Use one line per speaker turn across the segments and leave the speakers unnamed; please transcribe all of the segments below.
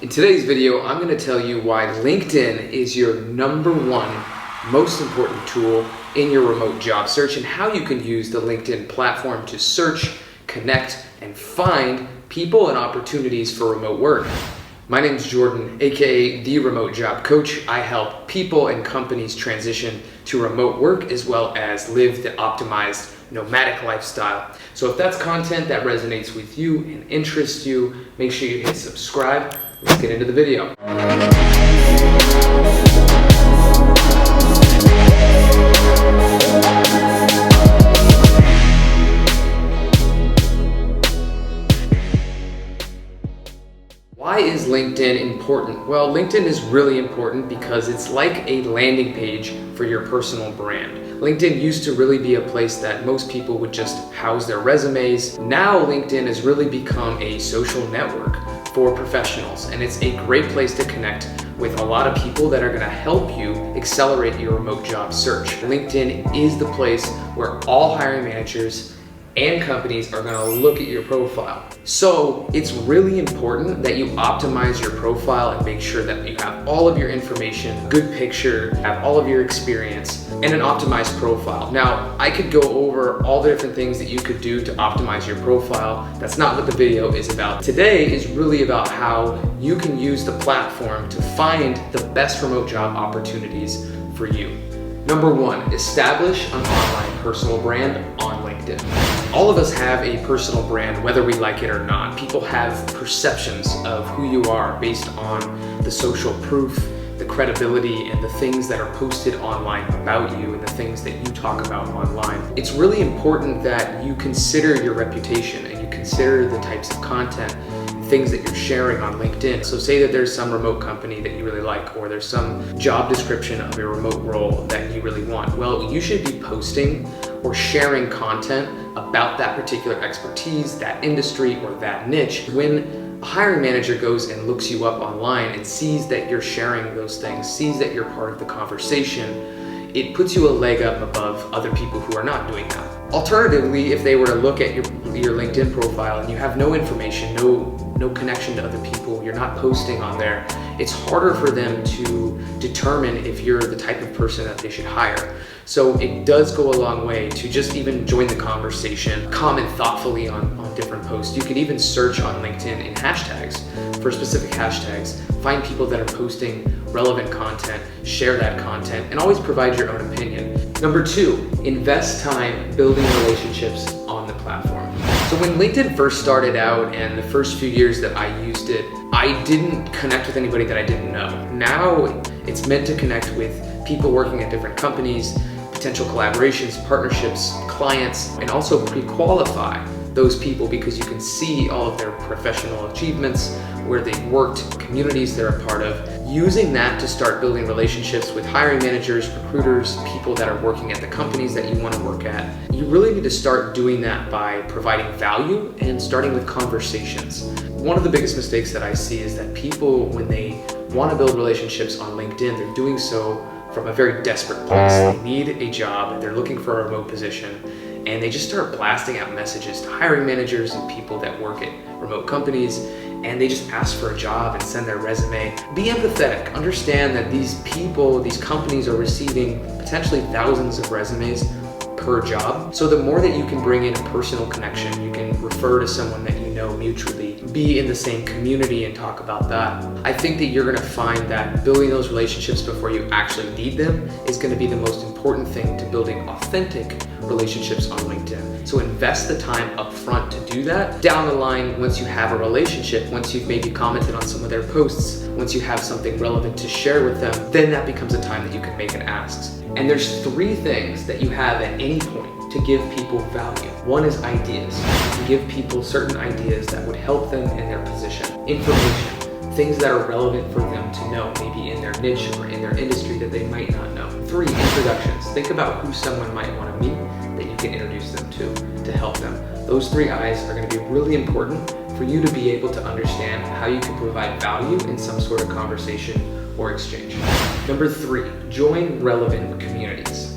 In today's video, I'm going to tell you why LinkedIn is your #1 most important tool in your remote job search and how you can use the LinkedIn platform to search, connect, and find people and opportunities for remote work. My name is Jordan, aka the Remote Job Coach. I help people and companies transition to remote work as well as live the optimized nomadic lifestyle. So if that's content that resonates with you and interests you, make sure you hit subscribe. Let's get into the video. Why is LinkedIn important? Well, LinkedIn is really important because it's like a landing page for your personal brand. LinkedIn used to really be a place that most people would just house their resumes. Now LinkedIn has really become a social network for professionals, and it's a great place to connect with a lot of people that are going to help you accelerate your remote job search. LinkedIn is the place where all hiring managers and companies are going to look at your profile. So it's really important that you optimize your profile and make sure that you have all of your information, good picture, have all of your experience, and an optimized profile. Now, I could go over all the different things that you could do to optimize your profile. That's not what the video is about. Today is really about how you can use the platform to find the best remote job opportunities for you. #1, establish an online personal brand on LinkedIn. All of us have a personal brand, whether we like it or not. People have perceptions of who you are based on the social proof, the credibility, and the things that are posted online about you and the things that you talk about online. It's really important that you consider your reputation and you consider the types of content, things that you're sharing on LinkedIn. So say that there's some remote company that you really like, or there's some job description of a remote role that you really want. Well, you should be posting or sharing content about that particular expertise, that industry, or that niche. When a hiring manager goes and looks you up online and sees that you're sharing those things, sees that you're part of the conversation, it puts you a leg up above other people who are not doing that. Alternatively, if they were to look at your LinkedIn profile and you have no information, no connection to other people, you're not posting on there, it's harder for them to determine if you're the type of person that they should hire. So it does go a long way to just even join the conversation, comment thoughtfully on different posts. You can even search on LinkedIn in hashtags for specific hashtags, find people that are posting relevant content, share that content, and always provide your own opinion. #2, invest time building relationships on the platform. So when LinkedIn first started out and the first few years that I used it, I didn't connect with anybody that I didn't know. Now it's meant to connect with people working at different companies, potential collaborations, partnerships, clients, and also pre-qualify those people because you can see all of their professional achievements, where they've worked, communities they're a part of. Using that to start building relationships with hiring managers, recruiters, people that are working at the companies that you want to work at. You really need to start doing that by providing value and starting with conversations. One of the biggest mistakes that I see is that people, when they want to build relationships on LinkedIn, they're doing so from a very desperate place. They need a job, they're looking for a remote position, and they just start blasting out messages to hiring managers and people that work at remote companies, and they just ask for a job and send their resume. Be empathetic. Understand that these people, these companies are receiving potentially thousands of resumes per job. So the more that you can bring in a personal connection, you can refer to someone that you know mutually, be in the same community and talk about that. I think that you're going to find that building those relationships before you actually need them is going to be the most important thing to building authentic relationships on LinkedIn. So invest the time up front to do that. Down the line, once you have a relationship, once you've maybe commented on some of their posts, once you have something relevant to share with them, then that becomes a time that you can make an ask. And there's 3 things that you have at any point to give people value. One is ideas. You can give people certain ideas that would help them in their position. Information, things that are relevant for them to know, maybe in their niche or in their industry that they might not know. 3, introductions. Think about who someone might want to meet that you can introduce them to help them. Those 3 I's are going to be really important for you to be able to understand how you can provide value in some sort of conversation or exchange. #3, join relevant communities.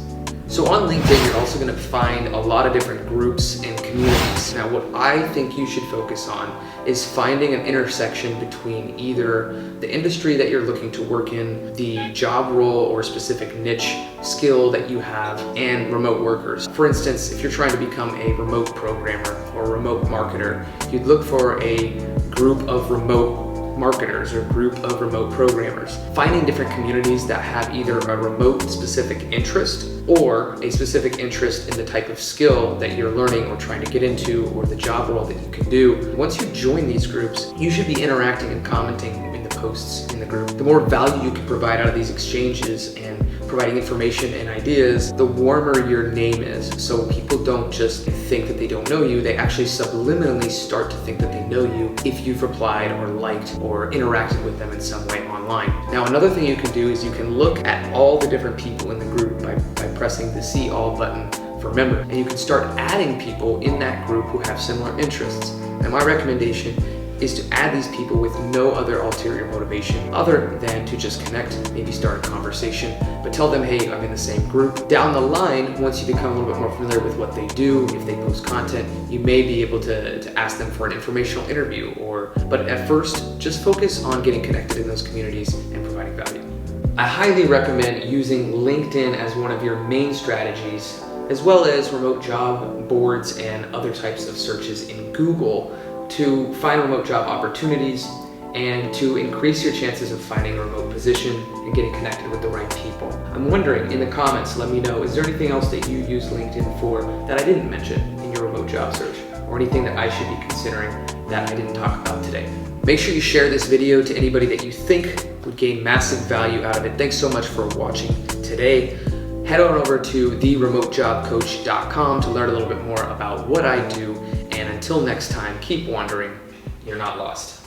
So on LinkedIn, you're also going to find a lot of different groups and communities. Now, what I think you should focus on is finding an intersection between either the industry that you're looking to work in, the job role or specific niche skill that you have, and remote workers. For instance, if you're trying to become a remote programmer or a remote marketer, you'd look for a group of remote marketers or group of remote programmers. Finding different communities that have either a remote specific interest or a specific interest in the type of skill that you're learning or trying to get into, or the job role that you can do. Once you join these groups, you should be interacting and commenting in the posts in the group. The more value you can provide out of these exchanges and providing information and ideas, the warmer your name is. So people don't just think that they don't know you, they actually subliminally start to think that they know you if you've replied or liked or interacted with them in some way online. Now, another thing you can do is you can look at all the different people in the group by pressing the See All button for member, and you can start adding people in that group who have similar interests. And my recommendation is to add these people with no other ulterior motivation other than to just connect, maybe start a conversation, but tell them, hey, I'm in the same group. Down the line, once you become a little bit more familiar with what they do, if they post content, you may be able to ask them for an informational interview, but at first, just focus on getting connected in those communities and providing value. I highly recommend using LinkedIn as one of your main strategies, as well as remote job boards and other types of searches in Google to find remote job opportunities and to increase your chances of finding a remote position and getting connected with the right people. I'm wondering, in the comments, let me know, is there anything else that you use LinkedIn for that I didn't mention in your remote job search, or anything that I should be considering that I didn't talk about today? Make sure you share this video to anybody that you think would gain massive value out of it. Thanks so much for watching today. Head on over to theremotejobcoach.com to learn a little bit more about what I do. And until next time, keep wondering, you're not lost.